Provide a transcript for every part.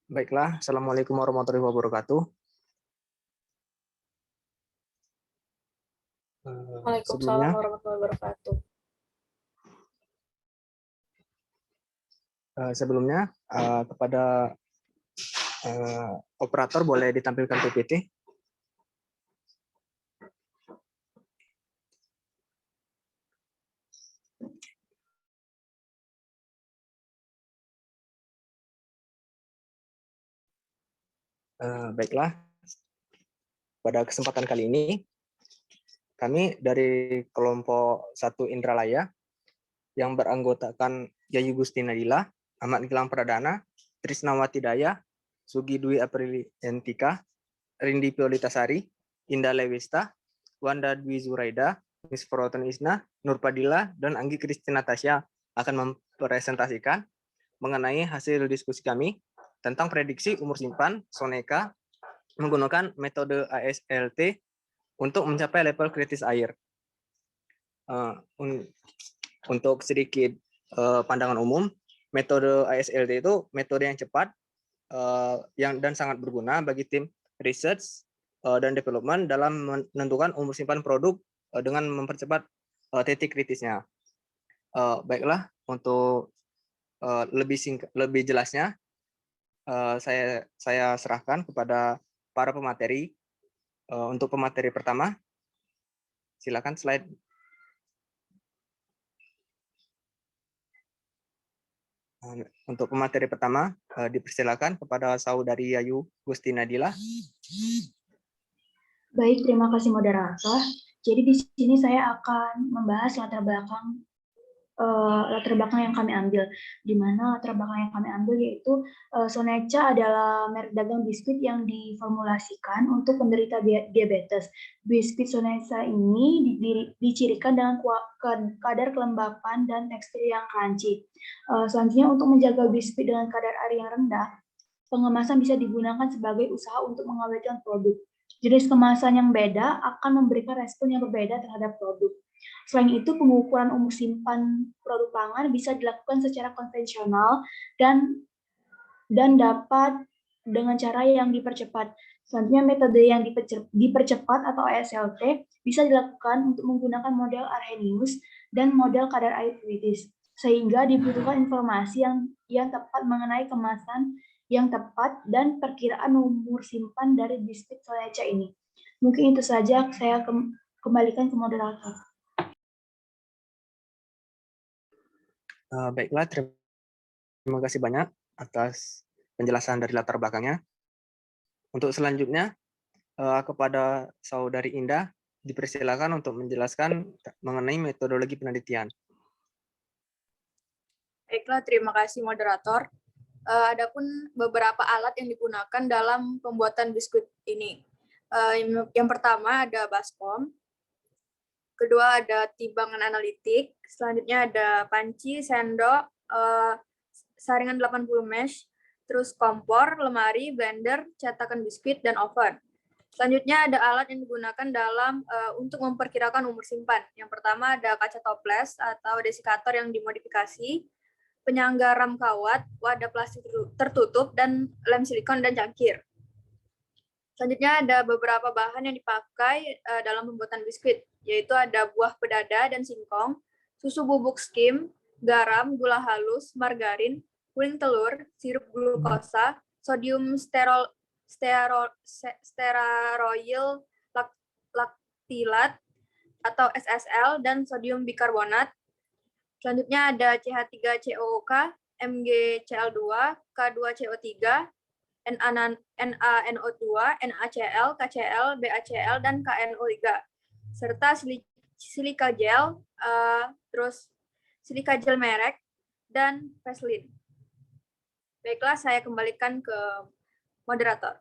Baiklah. Assalamualaikum warahmatullahi wabarakatuh. Waalaikumsalam warahmatullahi wabarakatuh. Sebelumnya kepada operator boleh ditampilkan PPT. Baiklah, pada kesempatan kali ini kami dari kelompok 1 Indralaya yang beranggotakan Yayu Gusti Nadila, Ahmad Gilang Pradana, Trisnawati Daya, Sugi Dwi Apriliantika, Rindi Piolitasari, Indah Lewista, Wanda Dwi Zuraida, Miss Foroton Isna, Nur Padilla, dan Anggi Kristina Tasya akan mempresentasikan mengenai hasil diskusi kami tentang prediksi umur simpan Soneka menggunakan metode ASLT untuk mencapai level kritis air. Untuk sedikit pandangan umum, metode ASLT itu metode yang cepat dan sangat berguna bagi tim research dan development dalam menentukan umur simpan produk dengan mempercepat titik kritisnya. Baiklah, untuk lebih jelasnya saya serahkan kepada para pemateri. Untuk pemateri pertama, silakan slide. Untuk pemateri pertama, dipersilakan kepada Saudari Yayu Gusti Nadila. Baik, terima kasih moderator. Jadi di sini saya akan membahas latar belakang yang kami ambil, di mana latar belakang yang kami ambil yaitu Soneca adalah merek dagang biskuit yang diformulasikan untuk penderita diabetes. Biskuit Soneca ini dicirikan dengan kadar kelembapan dan tekstur yang crunchy. Selanjutnya, untuk menjaga biskuit dengan kadar air yang rendah, pengemasan bisa digunakan sebagai usaha untuk mengawetkan produk. Jenis kemasan yang beda akan memberikan respon yang berbeda terhadap produk. Selain itu, pengukuran umur simpan produk pangan bisa dilakukan secara konvensional dan dapat dengan cara yang dipercepat. Selanjutnya, metode yang dipercepat atau ASLT bisa dilakukan untuk menggunakan model Arrhenius dan model kadar air kritis, sehingga dibutuhkan informasi yang tepat mengenai kemasan yang tepat dan perkiraan umur simpan dari biskuit Soneca ini. Mungkin itu saja, saya kembalikan ke moderator. Baiklah, terima kasih banyak atas penjelasan dari latar belakangnya. Untuk selanjutnya, kepada Saudari Indah, dipersilakan untuk menjelaskan mengenai metodologi penelitian. Baiklah, terima kasih moderator. Adapun beberapa alat yang digunakan dalam pembuatan biskuit ini. Yang pertama ada baskom, kedua ada timbangan analitik, selanjutnya ada panci, sendok, saringan 80 mesh, terus kompor, lemari, blender, cetakan biskuit, dan oven. Selanjutnya ada alat yang digunakan dalam untuk memperkirakan umur simpan. Yang pertama ada kaca toples atau desikator yang dimodifikasi, penyangga ram kawat, wadah plastik tertutup, dan lem silikon dan cangkir. Selanjutnya ada beberapa bahan yang dipakai dalam pembuatan biskuit, yaitu ada buah pedada dan singkong, susu bubuk skim, garam, gula halus, margarin, kuning telur, sirup glukosa, sodium stearoyl laktilat atau SSL, dan sodium bikarbonat. Selanjutnya ada CH3COOK, MgCl2, K2CO3, NaNO2, NaCl, KCl, BaCl, dan KNO3, serta silika gel, terus silika gel merek, dan Vaseline. Baiklah, saya kembalikan ke moderator.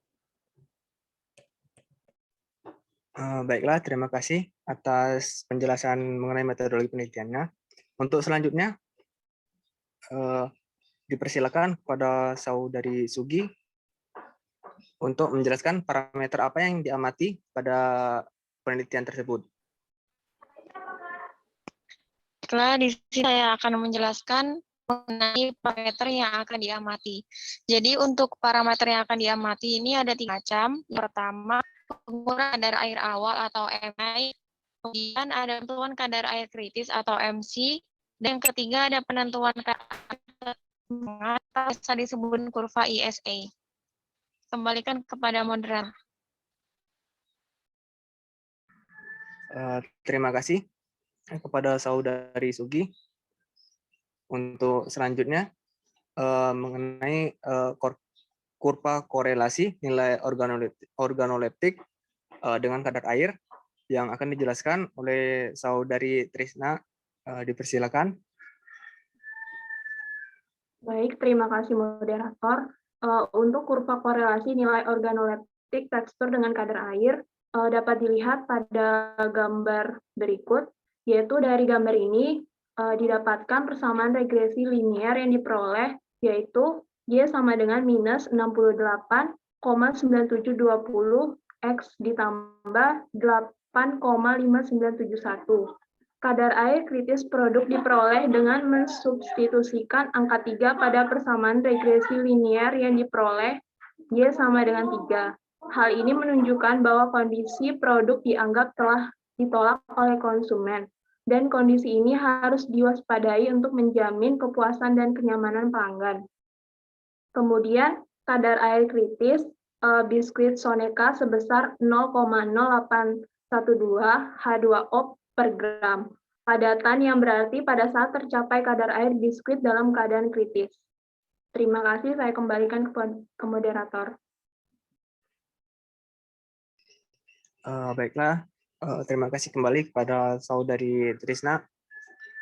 Baiklah, terima kasih atas penjelasan mengenai metodologi penelitiannya. Untuk selanjutnya, dipersilakan kepada Saudari Sugi untuk menjelaskan parameter apa yang diamati pada penelitian tersebut. Setelah di sini saya akan menjelaskan mengenai parameter yang akan diamati. Jadi untuk parameter yang akan diamati ini ada 3 macam. Yang pertama, pengukuran kadar air awal atau MI, kemudian ada penentuan kadar air kritis atau MC, dan yang ketiga ada penentuan kadar atau bisa disebut kurva ISA. Kembalikan kepada moderator. Terima kasih kepada saudari Sugi. Untuk selanjutnya mengenai kurva korelasi nilai organoleptik dengan kadar air yang akan dijelaskan oleh saudari Trisna. Dipersilakan. Baik, terima kasih moderator. Untuk kurva korelasi nilai organoleptik tekstur dengan kadar air dapat dilihat pada gambar berikut, yaitu dari gambar ini didapatkan persamaan regresi linier yang diperoleh, yaitu Y sama dengan minus 68,9720 X ditambah 8,5971. Kadar air kritis produk diperoleh dengan mensubstitusikan angka 3 pada persamaan regresi linier yang diperoleh Y sama dengan 3. Hal ini menunjukkan bahwa kondisi produk dianggap telah ditolak oleh konsumen, dan kondisi ini harus diwaspadai untuk menjamin kepuasan dan kenyamanan pelanggan. Kemudian, kadar air kritis biskuit Soneca sebesar 0,0812 H2O per gram. Padatan yang berarti pada saat tercapai kadar air biskuit dalam keadaan kritis. Terima kasih, saya kembalikan ke moderator. Baiklah, terima kasih kembali kepada saudari Trisna.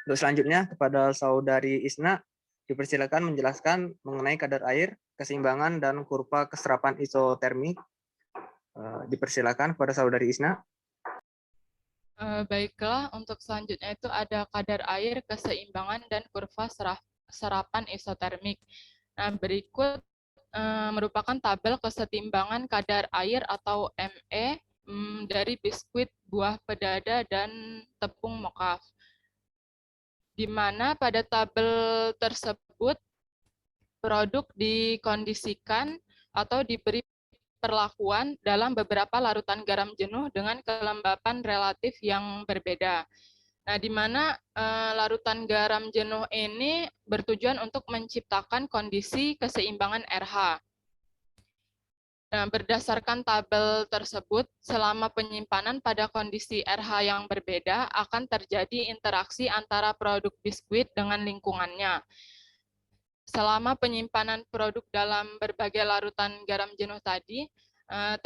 Untuk selanjutnya kepada saudari Isna, dipersilakan menjelaskan mengenai kadar air, keseimbangan, dan kurva keserapan isotermik. Dipersilakan kepada saudari Isna. Baiklah, untuk selanjutnya itu ada kadar air, keseimbangan, dan kurva serapan isotermik. Nah, berikut merupakan tabel kesetimbangan kadar air atau ME dari biskuit, buah pedada, dan tepung mokaf. Di mana pada tabel tersebut produk dikondisikan atau diberi perlakuan dalam beberapa larutan garam jenuh dengan kelembapan relatif yang berbeda. Nah, di mana larutan garam jenuh ini bertujuan untuk menciptakan kondisi keseimbangan RH. Nah, berdasarkan tabel tersebut, selama penyimpanan pada kondisi RH yang berbeda, akan terjadi interaksi antara produk biskuit dengan lingkungannya. Selama penyimpanan produk dalam berbagai larutan garam jenuh tadi,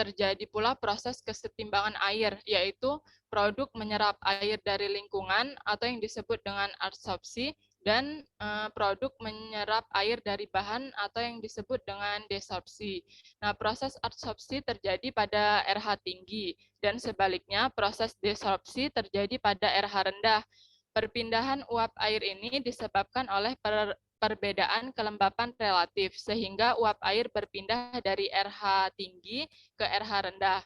terjadi pula proses kesetimbangan air, yaitu produk menyerap air dari lingkungan atau yang disebut dengan adsorpsi, dan produk menyerap air dari bahan atau yang disebut dengan desorpsi. Nah, proses adsorpsi terjadi pada RH tinggi, dan sebaliknya proses desorpsi terjadi pada RH rendah. Perpindahan uap air ini disebabkan oleh perbedaan kelembapan relatif, sehingga uap air berpindah dari RH tinggi ke RH rendah.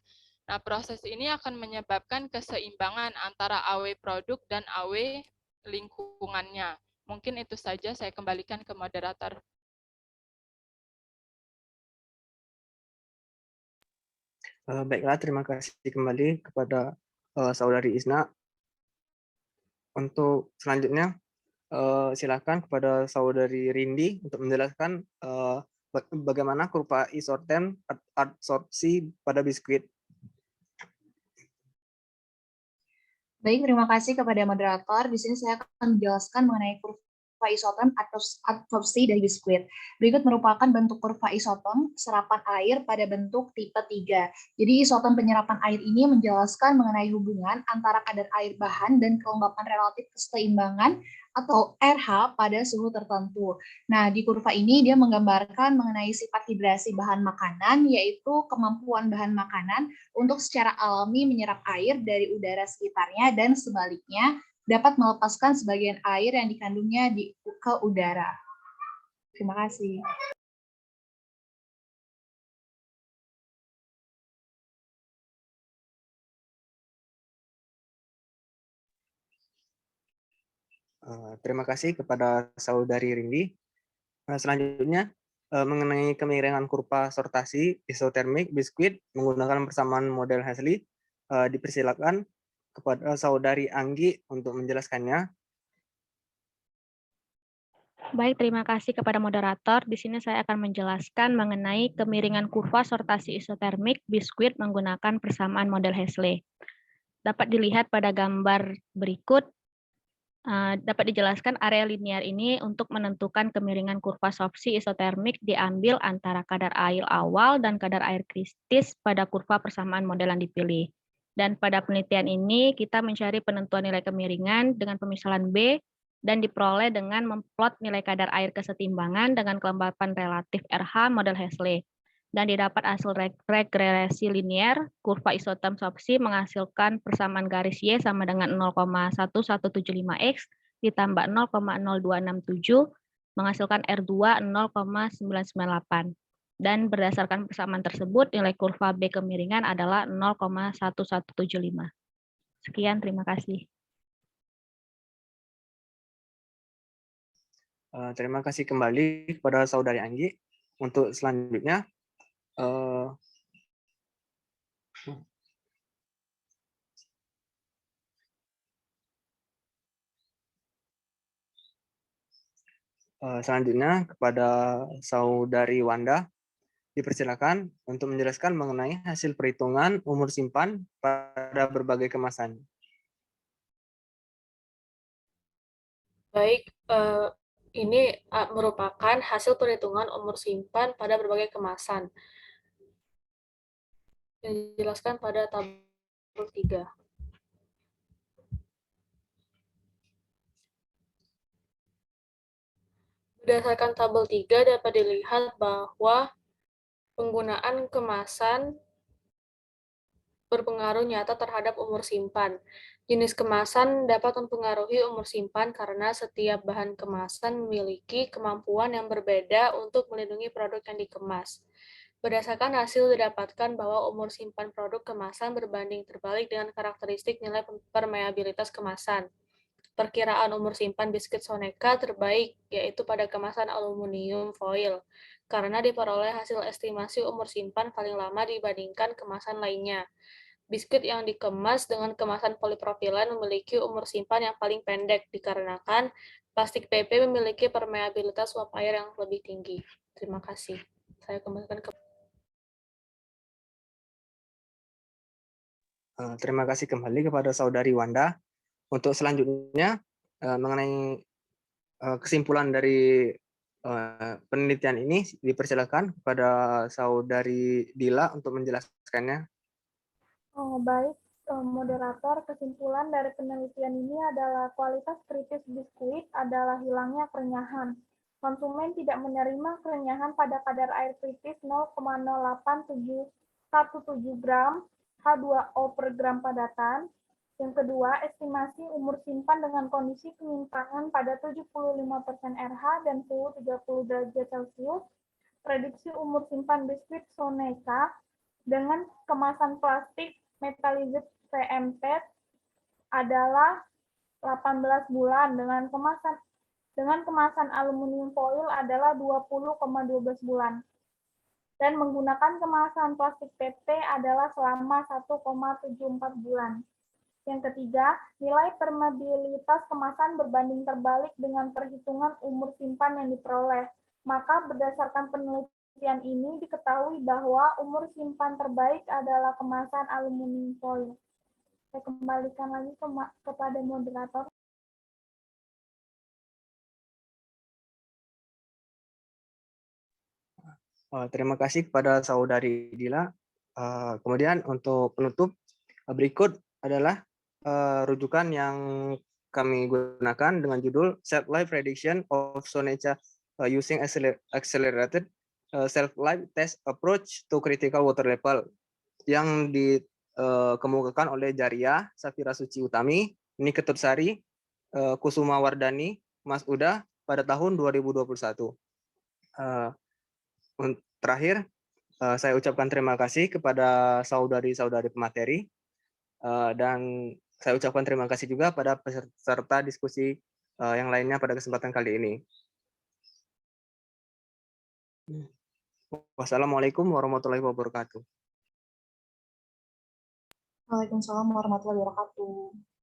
Nah, proses ini akan menyebabkan keseimbangan antara AW produk dan AW lingkungannya. Mungkin itu saja, saya kembalikan ke moderator. Baiklah, terima kasih kembali kepada saudari Isna. Untuk selanjutnya, silakan kepada saudari Rindi untuk menjelaskan bagaimana kurva isoterm adsorpsi pada biskuit. Baik, terima kasih kepada moderator. Di sini saya akan menjelaskan mengenai kurva isoterm adsorpsi dari biskuit. Berikut merupakan bentuk kurva isoterm serapan air pada bentuk tipe 3. Jadi isoterm penyerapan air ini menjelaskan mengenai hubungan antara kadar air bahan dan kelembapan relatif keseimbangan atau RH pada suhu tertentu. Nah, di kurva ini dia menggambarkan mengenai sifat hidrasi bahan makanan, yaitu kemampuan bahan makanan untuk secara alami menyerap air dari udara sekitarnya dan sebaliknya dapat melepaskan sebagian air yang dikandungnya ke udara. Terima kasih. Terima kasih kepada Saudari Rindi. Selanjutnya, mengenai kemiringan kurva sortasi isotermik biskuit menggunakan persamaan model Heasley, dipersilakan kepada Saudari Anggi untuk menjelaskannya. Baik, terima kasih kepada moderator. Di sini saya akan menjelaskan mengenai kemiringan kurva sortasi isotermik biskuit menggunakan persamaan model Heasley. Dapat dilihat pada gambar berikut, dapat dijelaskan area linear ini untuk menentukan kemiringan kurva sorpsi isotermik diambil antara kadar air awal dan kadar air kritis pada kurva persamaan model yang dipilih. Dan pada penelitian ini kita mencari penentuan nilai kemiringan dengan pemisalan B dan diperoleh dengan memplot nilai kadar air kesetimbangan dengan kelembapan relatif RH model Heasley. Dan didapat hasil regresi linear, kurva isoterm sorpsi menghasilkan persamaan garis Y sama dengan 0,1175X ditambah 0,0267, menghasilkan R2 0,998. Dan berdasarkan persamaan tersebut, nilai kurva B kemiringan adalah 0,1175. Sekian, terima kasih. Terima kasih kembali kepada Saudari Anggi. Untuk selanjutnya, kepada Saudari Wanda, dipersilakan untuk menjelaskan mengenai hasil perhitungan umur simpan pada berbagai kemasan. Baik, ini merupakan hasil perhitungan umur simpan pada berbagai kemasan yang dijelaskan pada tabel 3. Berdasarkan tabel 3 dapat dilihat bahwa penggunaan kemasan berpengaruh nyata terhadap umur simpan. Jenis kemasan dapat mempengaruhi umur simpan karena setiap bahan kemasan memiliki kemampuan yang berbeda untuk melindungi produk yang dikemas. Berdasarkan hasil didapatkan bahwa umur simpan produk kemasan berbanding terbalik dengan karakteristik nilai permeabilitas kemasan. Perkiraan umur simpan biskuit Soneca terbaik, yaitu pada kemasan aluminium foil, karena diperoleh hasil estimasi umur simpan paling lama dibandingkan kemasan lainnya. Biskuit yang dikemas dengan kemasan polipropilen memiliki umur simpan yang paling pendek, dikarenakan plastik PP memiliki permeabilitas uap air yang lebih tinggi. Terima kasih. Saya kembalikan ke Terima kasih kembali kepada Saudari Wanda. Untuk selanjutnya, mengenai kesimpulan dari penelitian ini, dipersilakan kepada Saudari Dila untuk menjelaskannya. Baik, moderator, kesimpulan dari penelitian ini adalah kualitas kritis biskuit adalah hilangnya kerenyahan. Konsumen tidak menerima kerenyahan pada kadar air kritis 0,08717 gram H2O per gram padatan. Yang kedua, estimasi umur simpan dengan kondisi penyimpangan pada 75% RH dan suhu 30 derajat Celcius. Prediksi umur simpan biskuit Soneca dengan kemasan plastik metalized VMT adalah 18 bulan, dengan kemasan aluminium foil adalah 20,12 bulan. Dan menggunakan kemasan plastik PP adalah selama 1,74 bulan. Yang ketiga, nilai permeabilitas kemasan berbanding terbalik dengan perhitungan umur simpan yang diperoleh. Maka berdasarkan penelitian ini diketahui bahwa umur simpan terbaik adalah kemasan aluminium foil. Saya kembalikan lagi kepada moderator. Terima kasih kepada Saudari Dila. Kemudian untuk penutup, berikut adalah rujukan yang kami gunakan dengan judul Self-Life Prediction of Soneca Using Accelerated Self-Life Test Approach to Critical Water Level, yang dikemukakan oleh Jaria Safira Suci Utami, Nini Ketursari, Kusuma Wardani, Mas Uda pada tahun 2021. Terakhir, saya ucapkan terima kasih kepada saudari-saudari pemateri, dan saya ucapkan terima kasih juga pada peserta diskusi yang lainnya pada kesempatan kali ini. Wassalamualaikum warahmatullahi wabarakatuh. Waalaikumsalam warahmatullahi wabarakatuh.